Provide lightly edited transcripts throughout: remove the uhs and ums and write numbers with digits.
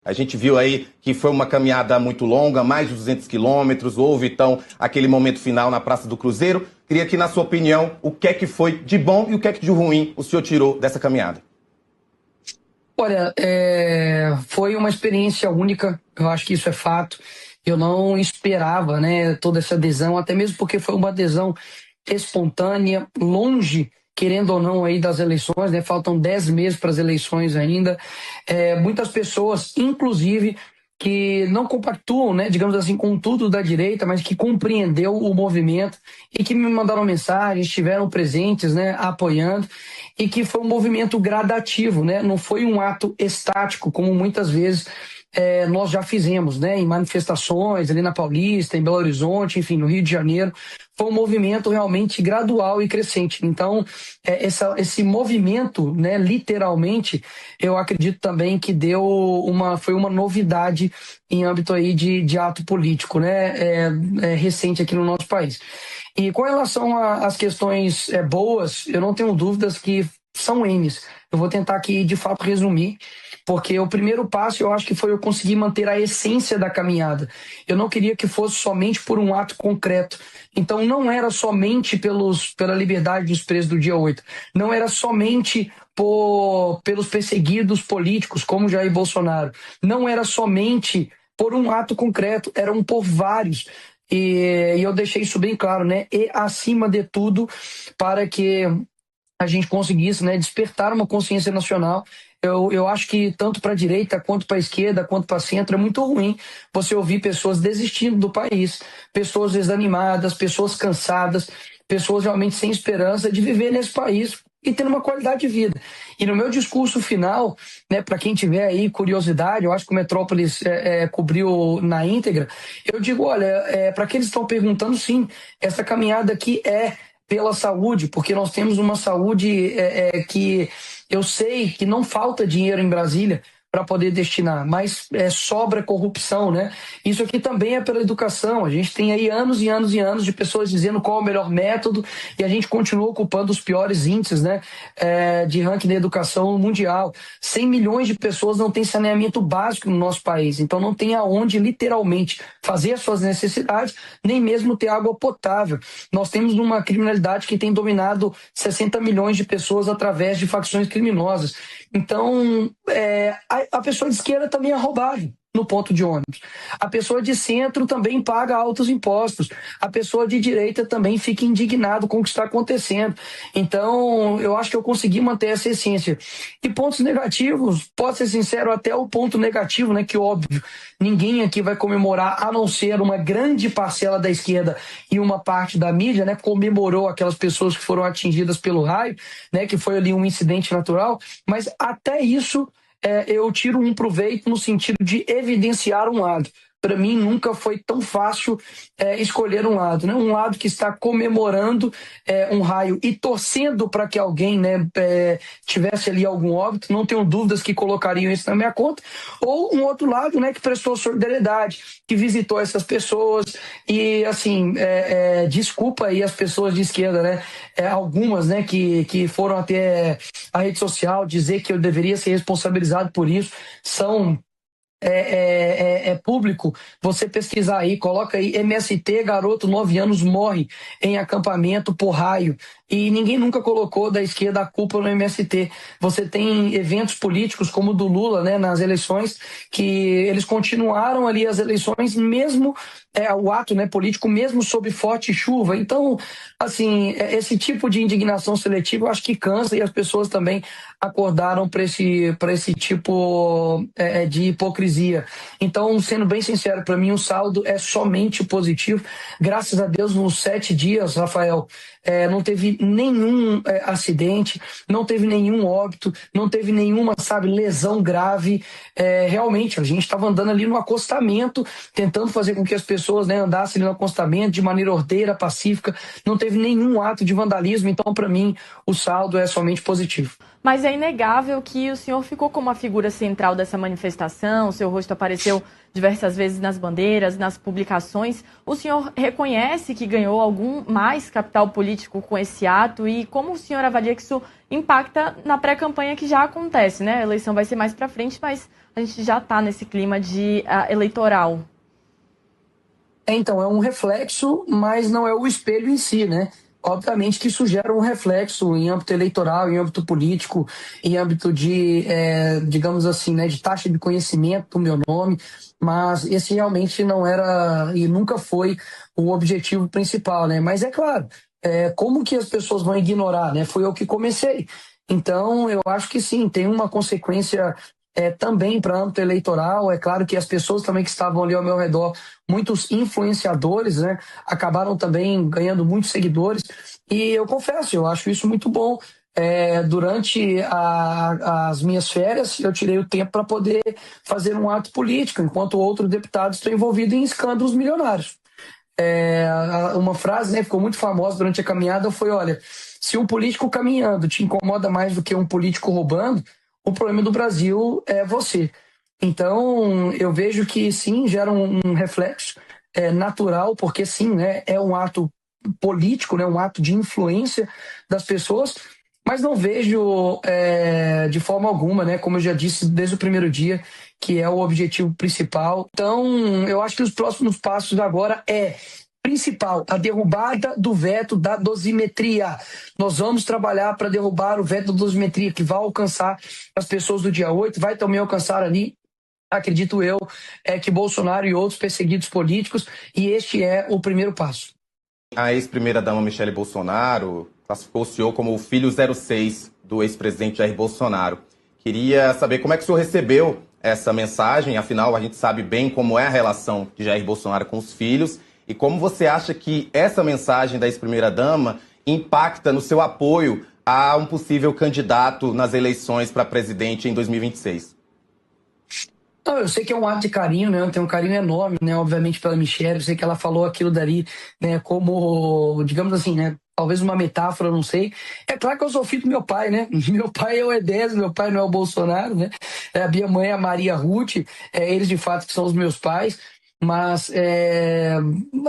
A gente viu aí que foi uma caminhada muito longa, mais de 200 quilômetros. Houve, então, aquele momento final na Praça do Cruzeiro. Queria que, na sua opinião, o que é que foi de bom e o que é que de ruim o senhor tirou dessa caminhada? Olha, foi uma experiência única, eu acho que isso é fato. Eu não esperava, né, toda essa adesão, até mesmo porque foi uma adesão espontânea, longe, querendo ou não, aí das eleições, né? Faltam 10 meses para as eleições ainda. Muitas pessoas, inclusive, que não compactuam, né, digamos assim, com tudo da direita, mas que compreendeu o movimento e que me mandaram mensagens, estiveram presentes, né, apoiando, e que foi um movimento gradativo, né? Não foi um ato estático, como muitas vezes nós já fizemos, né, em manifestações ali na Paulista, em Belo Horizonte, enfim, no Rio de Janeiro. Foi um movimento realmente gradual e crescente. Então, esse movimento, né, literalmente, eu acredito também que foi uma novidade em âmbito aí de ato político, né, recente aqui no nosso país. E com relação às questões boas, eu não tenho dúvidas que são N's. Eu vou tentar aqui, de fato, resumir, porque o primeiro passo eu acho que foi eu conseguir manter a essência da caminhada. Eu não queria que fosse somente por um ato concreto. Então não era somente pela liberdade dos presos do dia 8. Não era somente pelos perseguidos políticos, como Jair Bolsonaro. Não era somente por um ato concreto, eram por vários. E eu deixei isso bem claro, né? E acima de tudo, para que a gente conseguisse, né, despertar uma consciência nacional. Eu acho que tanto para a direita, quanto para a esquerda, quanto para o centro, é muito ruim você ouvir pessoas desistindo do país, pessoas desanimadas, pessoas cansadas, pessoas realmente sem esperança de viver nesse país e ter uma qualidade de vida. E no meu discurso final, né, para quem tiver aí curiosidade, eu acho que o Metrópolis cobriu na íntegra, eu digo, olha, para aqueles que estão perguntando, sim, essa caminhada aqui é pela saúde, porque nós temos uma saúde que eu sei que não falta dinheiro em Brasília para poder destinar, mas sobra corrupção, né? Isso aqui também é pela educação. A gente tem aí anos e anos e anos de pessoas dizendo qual é o melhor método e a gente continua ocupando os piores índices, né, de ranking da educação mundial. 100 milhões de pessoas não têm saneamento básico no nosso país, então não tem aonde literalmente fazer as suas necessidades, nem mesmo ter água potável. Nós temos uma criminalidade que tem dominado 60 milhões de pessoas através de facções criminosas. Então, a pessoa de esquerda também é roubada no ponto de ônibus. A pessoa de centro também paga altos impostos. A pessoa de direita também fica indignado com o que está acontecendo. Então, eu acho que eu consegui manter essa essência. E pontos negativos, posso ser sincero, até o ponto negativo, né, que óbvio, ninguém aqui vai comemorar, a não ser uma grande parcela da esquerda e uma parte da mídia, né, comemorou aquelas pessoas que foram atingidas pelo raio, né, que foi ali um incidente natural, mas até isso eu tiro um proveito no sentido de evidenciar um lado. Para mim, nunca foi tão fácil escolher um lado, né? Um lado que está comemorando um raio e torcendo para que alguém, né, tivesse ali algum óbito, não tenho dúvidas que colocariam isso na minha conta, ou um outro lado, né, que prestou solidariedade, que visitou essas pessoas e, assim, desculpa aí as pessoas de esquerda, né? Algumas, né, que foram até a rede social dizer que eu deveria ser responsabilizado por isso, são público. Você pesquisar aí, coloca aí MST, garoto 9 anos morre em acampamento por raio, e ninguém nunca colocou da esquerda a culpa no MST. Você tem eventos políticos como o do Lula, né, nas eleições, que eles continuaram ali as eleições mesmo o ato, né, político, mesmo sob forte chuva. Então, assim, esse tipo de indignação seletiva eu acho que cansa, e as pessoas também acordaram para esse tipo de hipocrisia. Então, sendo bem sincero, para mim o saldo é somente positivo. Graças a Deus, nos 7 dias, Rafael, não teve nenhum acidente, não teve nenhum óbito, não teve nenhuma, sabe, lesão grave. Realmente, a gente estava andando ali no acostamento, tentando fazer com que as pessoas, né, andassem ali no acostamento de maneira ordeira, pacífica. Não teve nenhum ato de vandalismo. Então, para mim, o saldo é somente positivo. mas é inegável que o senhor ficou como a figura central dessa manifestação, o seu rosto apareceu diversas vezes nas bandeiras, nas publicações. O senhor reconhece que ganhou algum mais capital político com esse ato e como o senhor avalia que isso impacta na pré-campanha que já acontece, né? A eleição vai ser mais para frente, mas a gente já está nesse clima de eleitoral. Então, é um reflexo, mas não é o espelho em si, né? Obviamente que isso gera um reflexo em âmbito eleitoral, em âmbito político, em âmbito de, digamos assim, né, de taxa de conhecimento do meu nome, mas esse realmente não era e nunca foi o objetivo principal, né? Mas é claro, como que as pessoas vão ignorar, né? Foi eu que comecei. Então, eu acho que sim, tem uma consequência também para âmbito eleitoral. É claro que as pessoas também que estavam ali ao meu redor, muitos influenciadores, né, acabaram também ganhando muitos seguidores. E eu confesso, eu acho isso muito bom. Durante as minhas férias, eu tirei o tempo para poder fazer um ato político, enquanto outros deputados estão envolvidos em escândalos milionários. Uma frase, né, ficou muito famosa durante a caminhada foi: olha, se um político caminhando te incomoda mais do que um político roubando, o problema do Brasil é você. Então, eu vejo que sim, gera um reflexo natural, porque sim, né, é um ato político, né, um ato de influência das pessoas, mas não vejo de forma alguma, né, como eu já disse desde o primeiro dia, que é o objetivo principal. Então, eu acho que os próximos passos agora principal, a derrubada do veto da dosimetria. Nós vamos trabalhar para derrubar o veto da dosimetria, que vai alcançar as pessoas do dia 8, vai também alcançar ali, acredito eu, que Bolsonaro e outros perseguidos políticos, e este é o primeiro passo. A ex-primeira-dama Michele Bolsonaro classificou o senhor como o filho 06 do ex-presidente Jair Bolsonaro. Queria saber como é que o senhor recebeu essa mensagem, afinal a gente sabe bem como é a relação de Jair Bolsonaro com os filhos, e como você acha que essa mensagem da ex-primeira-dama impacta no seu apoio a um possível candidato nas eleições para presidente em 2026? Não, eu sei que é um ato de carinho, né? Eu tenho um carinho enorme, né? Obviamente pela Michelle, eu sei que ela falou aquilo dali, né? Como, digamos assim, né? Talvez uma metáfora, não sei. É claro que eu sou filho do meu pai, né? Meu pai é o Edésio, meu pai não é o Bolsonaro, né? A minha mãe é a Maria Ruth, eles de fato que são os meus pais. Mas,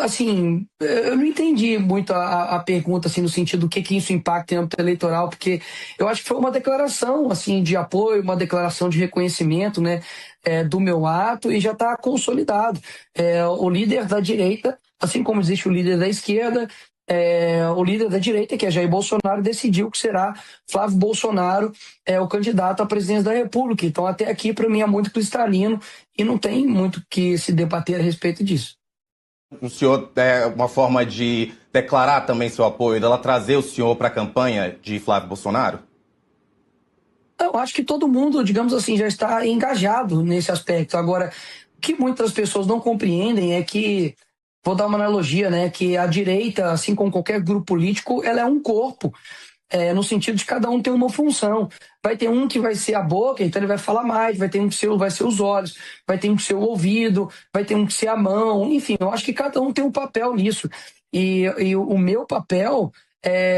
assim, eu não entendi muito a pergunta, assim, no sentido do que isso impacta em âmbito eleitoral, porque eu acho que foi uma declaração, assim, de apoio, uma declaração de reconhecimento, né, do meu ato, e já está consolidado. O líder da direita, assim como existe o líder da esquerda, o líder da direita, que é Jair Bolsonaro, decidiu que será Flávio Bolsonaro o candidato à presidência da República. Então, até aqui, para mim, é muito cristalino e não tem muito que se debater a respeito disso. O senhor, uma forma de declarar também seu apoio, dela trazer o senhor para a campanha de Flávio Bolsonaro? Eu acho que todo mundo, digamos assim, já está engajado nesse aspecto. Agora, o que muitas pessoas não compreendem é que, vou dar uma analogia, né, que a direita, assim como qualquer grupo político, ela é um corpo, no sentido de cada um tem uma função. Vai ter um que vai ser a boca, então ele vai falar mais, vai ter um que vai ser os olhos, vai ter um que ser o ouvido, vai ter um que ser a mão, enfim, eu acho que cada um tem um papel nisso. E o meu papel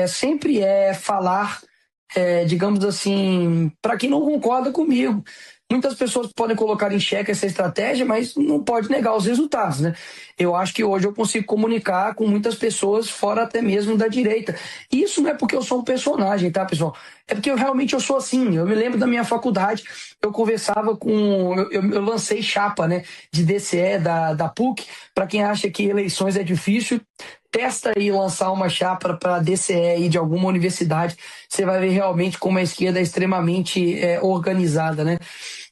sempre é falar, digamos assim, para quem não concorda comigo. Muitas pessoas podem colocar em xeque essa estratégia, mas não pode negar os resultados, né? Eu acho que hoje eu consigo comunicar com muitas pessoas, fora até mesmo da direita. E isso não é porque eu sou um personagem, tá, pessoal? É porque eu sou assim. Eu me lembro da minha faculdade, eu conversava com... Eu lancei chapa, né, de DCE da PUC. Para quem acha que eleições é difícil, testa aí lançar uma chapa para DCE aí de alguma universidade. Você vai ver realmente como a esquerda é extremamente organizada, né?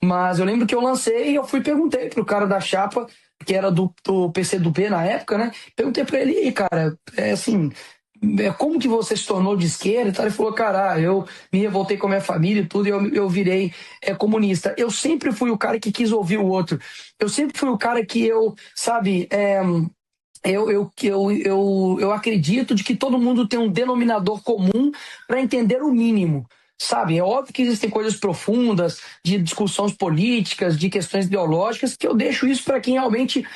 Mas eu lembro que eu lancei e eu perguntei pro cara da chapa, que era do PCdoB na época, né? Perguntei pra ele: e cara, assim, como que você se tornou de esquerda e tal? Ele falou: cara, eu me revoltei com a minha família e tudo, e eu virei comunista. Eu sempre fui o cara que quis ouvir o outro. Eu sempre fui o cara que sabe, eu acredito de que todo mundo tem um denominador comum para entender o mínimo. Sabe, é óbvio que existem coisas profundas de discussões políticas, de questões ideológicas, que eu deixo isso para quem realmente,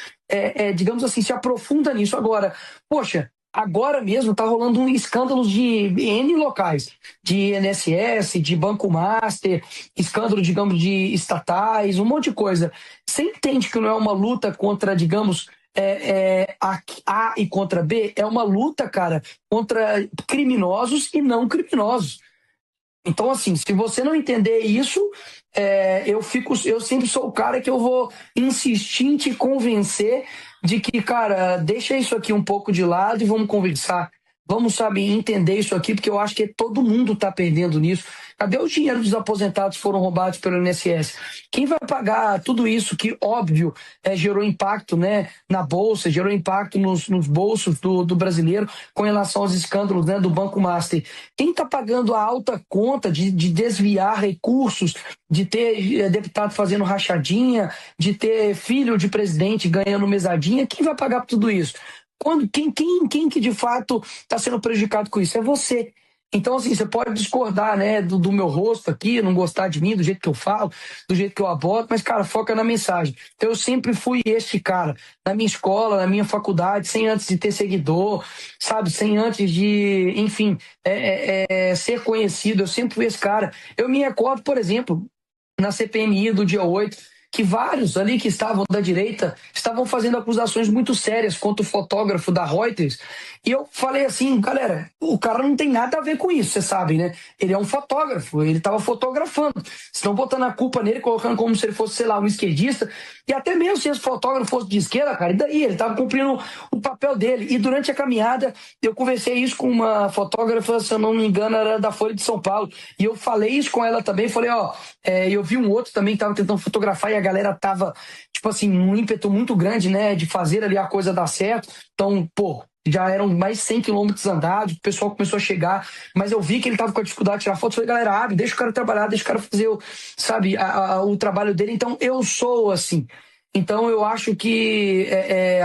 digamos assim, se aprofunda nisso. Agora, poxa, Agora mesmo está rolando um escândalo de N locais, de INSS, de Banco Master, escândalo, digamos, de estatais, um monte de coisa. Você entende que não é uma luta contra, digamos, A e contra B? É uma luta, cara, contra criminosos e não criminosos. Então, assim, se você não entender isso, eu sempre sou o cara que eu vou insistir em te convencer de que, cara, deixa isso aqui um pouco de lado e vamos conversar. Vamos, sabe, entender isso aqui, porque eu acho que todo mundo está perdendo nisso. Cadê o dinheiro dos aposentados que foram roubados pelo INSS? Quem vai pagar tudo isso que, óbvio, gerou impacto, né, na Bolsa, gerou impacto nos bolsos do brasileiro com relação aos escândalos, né, do Banco Master? Quem está pagando a alta conta de desviar recursos, de ter deputado fazendo rachadinha, de ter filho de presidente ganhando mesadinha? Quem vai pagar por tudo isso? Quem que de fato está sendo prejudicado com isso? É você. Então, assim, você pode discordar, né, do meu rosto aqui, não gostar de mim, do jeito que eu falo, do jeito que eu abordo, mas, cara, foca na mensagem. Eu sempre fui este cara, na minha escola, na minha faculdade, sem antes de ter seguidor, sabe, sem antes de, enfim, ser conhecido, eu sempre fui esse cara. Eu me recordo, por exemplo, na CPMI do dia 8, que vários ali que estavam da direita estavam fazendo acusações muito sérias contra o fotógrafo da Reuters. E eu falei assim, galera, o cara não tem nada a ver com isso, vocês sabem, né? Ele é um fotógrafo, ele estava fotografando. Estão botando a culpa nele, colocando como se ele fosse, sei lá, um esquerdista. E até mesmo se esse fotógrafo fosse de esquerda, cara, e daí? Ele estava cumprindo o papel dele. E durante a caminhada, eu conversei isso com uma fotógrafa, se eu não me engano, era da Folha de São Paulo. E eu falei isso com ela também, falei, eu vi um outro também que estava tentando fotografar e a galera tava, tipo assim, um ímpeto muito grande, né, de fazer ali a coisa dar certo. Então, pô, já eram mais 100 quilômetros andados, o pessoal começou a chegar, mas eu vi que ele tava com a dificuldade de tirar foto, falei, galera, abre, deixa o cara trabalhar, deixa o cara fazer, sabe, o trabalho dele. Então, eu sou assim. Então, eu acho que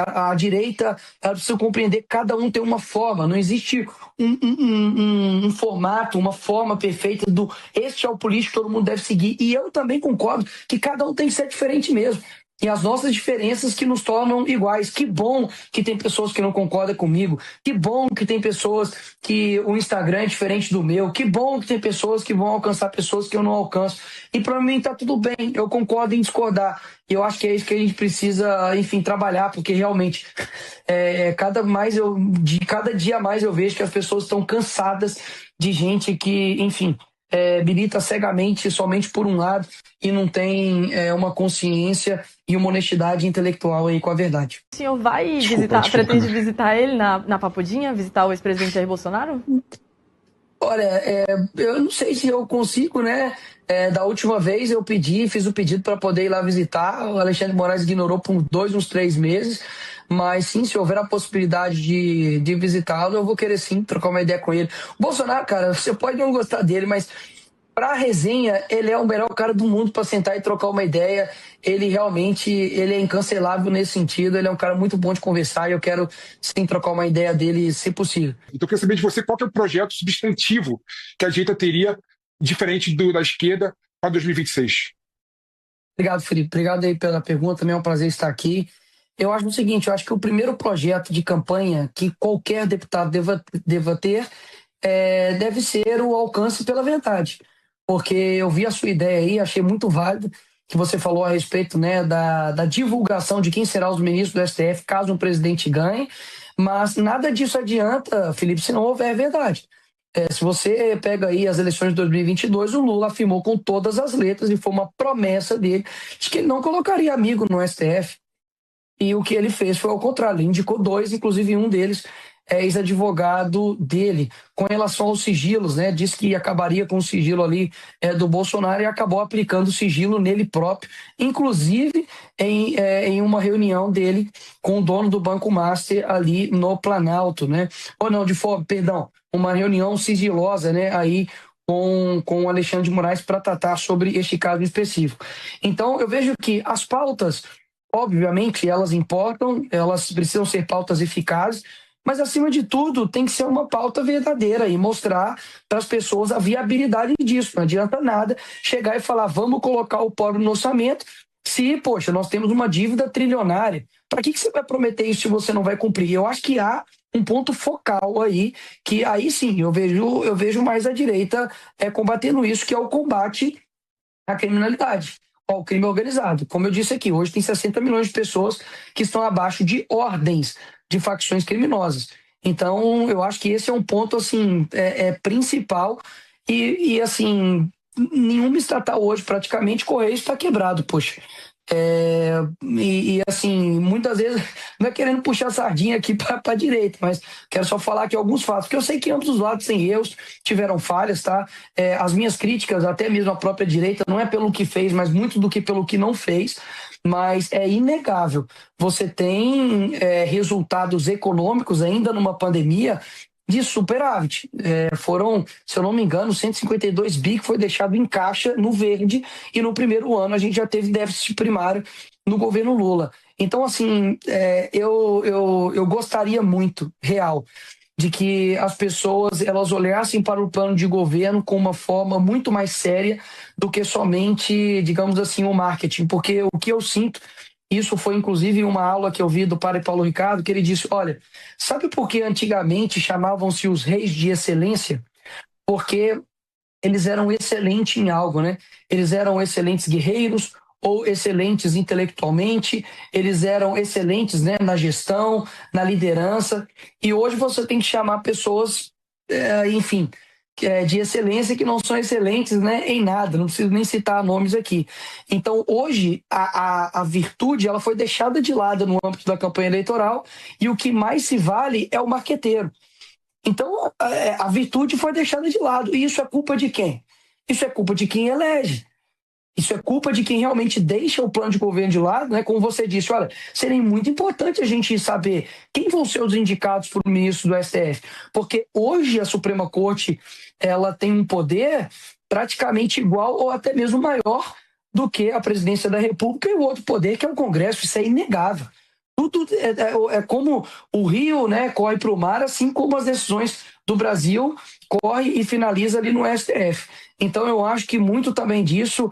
a direita, ela precisa compreender que cada um tem uma forma, não existe um formato, uma forma perfeita do este é o político que todo mundo deve seguir. E eu também concordo que cada um tem que ser diferente mesmo. E as nossas diferenças que nos tornam iguais. Que bom que tem pessoas que não concordam comigo. Que bom que tem pessoas que o Instagram é diferente do meu. Que bom que tem pessoas que vão alcançar pessoas que eu não alcanço. E para mim tá tudo bem. Eu concordo em discordar. E eu acho que é isso que a gente precisa, enfim, trabalhar, porque realmente de cada dia mais eu vejo que as pessoas estão cansadas de gente que, enfim, milita cegamente somente por um lado e não tem uma consciência e uma honestidade intelectual aí com a verdade. O senhor vai pretende visitar ele na Papudinha, visitar o ex-presidente Jair Bolsonaro? Olha, eu não sei se eu consigo, né? Da última vez eu fiz o pedido para poder ir lá visitar. O Alexandre de Moraes ignorou por uns 3 meses. Mas sim, se houver a possibilidade de visitá-lo, eu vou querer sim trocar uma ideia com ele. O Bolsonaro, cara, você pode não gostar dele, mas para a resenha, ele é o melhor cara do mundo para sentar e trocar uma ideia. Ele realmente é incancelável nesse sentido. Ele é um cara muito bom de conversar e eu quero sim trocar uma ideia dele, se possível. Então, eu queria saber de você qual que é o projeto substantivo que a direita teria diferente da esquerda para 2026. Obrigado, Felipe. Obrigado aí pela pergunta. Também é um prazer estar aqui. Eu acho o seguinte, eu acho que o primeiro projeto de campanha que qualquer deputado deva ter deve ser o alcance pela verdade. Porque eu vi a sua ideia aí, achei muito válido que você falou a respeito, né, da divulgação de quem será os ministros do STF caso um presidente ganhe, mas nada disso adianta, Felipe, se não houver verdade. Se você pega aí as eleições de 2022, o Lula afirmou com todas as letras e foi uma promessa dele de que ele não colocaria amigo no STF. E o que ele fez foi ao contrário, ele indicou 2, inclusive um deles é ex-advogado dele, com relação aos sigilos, né? Disse que acabaria com o sigilo ali do Bolsonaro e acabou aplicando o sigilo nele próprio, inclusive em uma reunião dele com o dono do Banco Master ali no Planalto, né? Ou não, uma reunião sigilosa, né? Aí com o Alexandre de Moraes para tratar sobre este caso específico. Então, eu vejo que as pautas, obviamente, elas importam, elas precisam ser pautas eficazes, mas, acima de tudo, tem que ser uma pauta verdadeira e mostrar para as pessoas a viabilidade disso. Não adianta nada chegar e falar, vamos colocar o pobre no orçamento, Se, poxa, nós temos uma dívida trilionária, para que você vai prometer isso se você não vai cumprir? Eu acho que há um ponto focal aí, que aí sim, eu vejo mais a direita combatendo isso, que é o combate à criminalidade, ao crime organizado. Como eu disse aqui, hoje tem 60 milhões de pessoas que estão abaixo de ordens de facções criminosas. Então, eu acho que esse é um ponto assim principal assim, nenhuma estatal hoje, praticamente, Correio está quebrado, poxa. Assim, muitas vezes, não é querendo puxar a sardinha aqui para a direita, mas quero só falar aqui alguns fatos, porque eu sei que ambos os lados têm erros, tiveram falhas, tá? As minhas críticas, até mesmo a própria direita, não é pelo que fez, mas muito do que pelo que não fez, mas é inegável. Você tem resultados econômicos ainda numa pandemia de superávit. Foram, se eu não me engano, 152 bi que foi deixado em caixa no verde, e no primeiro ano a gente já teve déficit primário no governo Lula. Então, assim, eu gostaria muito, real, de que as pessoas elas olhassem para o plano de governo com uma forma muito mais séria do que somente, digamos assim, o marketing, porque o que eu sinto, isso foi inclusive uma aula que eu vi do padre Paulo Ricardo, que ele disse, olha, sabe por que antigamente chamavam-se os reis de excelência? Porque eles eram excelentes em algo, né? Eles eram excelentes guerreiros ou excelentes intelectualmente, eles eram excelentes, né, na gestão, na liderança, e hoje você tem que chamar pessoas, enfim, de excelência que não são excelentes, né, em nada, não preciso nem citar nomes aqui. Então, hoje, a virtude ela foi deixada de lado no âmbito da campanha eleitoral, e o que mais se vale é o marqueteiro. Então, a virtude foi deixada de lado. E isso é culpa de quem? Isso é culpa de quem elege. Isso é culpa de quem realmente deixa o plano de governo de lado, né? Como você disse, olha, seria muito importante a gente saber quem vão ser os indicados para o ministro do STF, porque hoje a Suprema Corte ela tem um poder praticamente igual ou até mesmo maior do que a presidência da República e o outro poder que é o Congresso. Isso é inegável. Tudo é como o rio, né, corre para o mar, assim como as decisões do Brasil corre e finaliza ali no STF. Então eu acho que muito também disso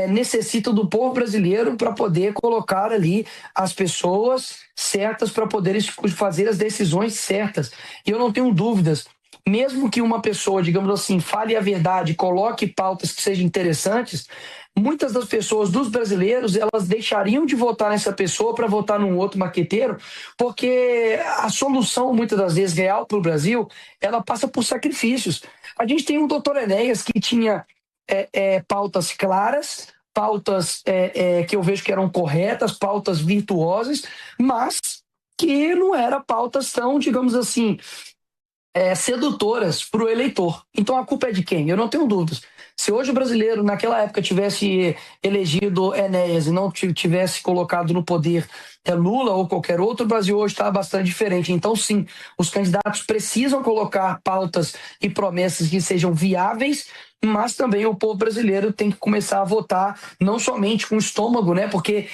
necessita do povo brasileiro para poder colocar ali as pessoas certas para poder fazer as decisões certas. E eu não tenho dúvidas, mesmo que uma pessoa, digamos assim, fale a verdade, coloque pautas que sejam interessantes, muitas das pessoas, dos brasileiros, elas deixariam de votar nessa pessoa para votar num outro maqueteiro, porque a solução, muitas das vezes, real para o Brasil, ela passa por sacrifícios. A gente tem um doutor Enéas que tinha pautas claras, pautas que eu vejo que eram corretas, pautas virtuosas, mas que não eram pautas tão, digamos assim, sedutoras para o eleitor. Então a culpa é de quem? Eu não tenho dúvidas. Se hoje o brasileiro, naquela época, tivesse elegido Enéas e não tivesse colocado no poder Lula ou qualquer outro, o Brasil hoje está bastante diferente. Então, sim, os candidatos precisam colocar pautas e promessas que sejam viáveis, mas também o povo brasileiro tem que começar a votar não somente com o estômago, né? Porque,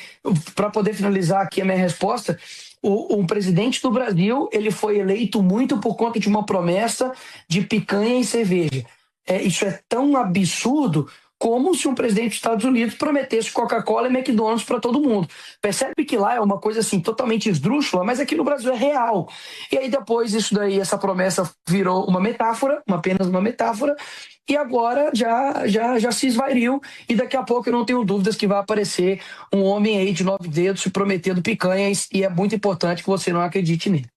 para poder finalizar aqui a minha resposta, o presidente do Brasil ele foi eleito muito por conta de uma promessa de picanha e cerveja. Isso é tão absurdo como se um presidente dos Estados Unidos prometesse Coca-Cola e McDonald's para todo mundo. Percebe que lá é uma coisa assim totalmente esdrúxula, mas aqui no Brasil é real. E aí depois isso daí, essa promessa virou uma metáfora, apenas uma metáfora, e agora já se esvairiu, e daqui a pouco eu não tenho dúvidas que vai aparecer um homem aí de 9 dedos se prometendo picanhas, e é muito importante que você não acredite nele.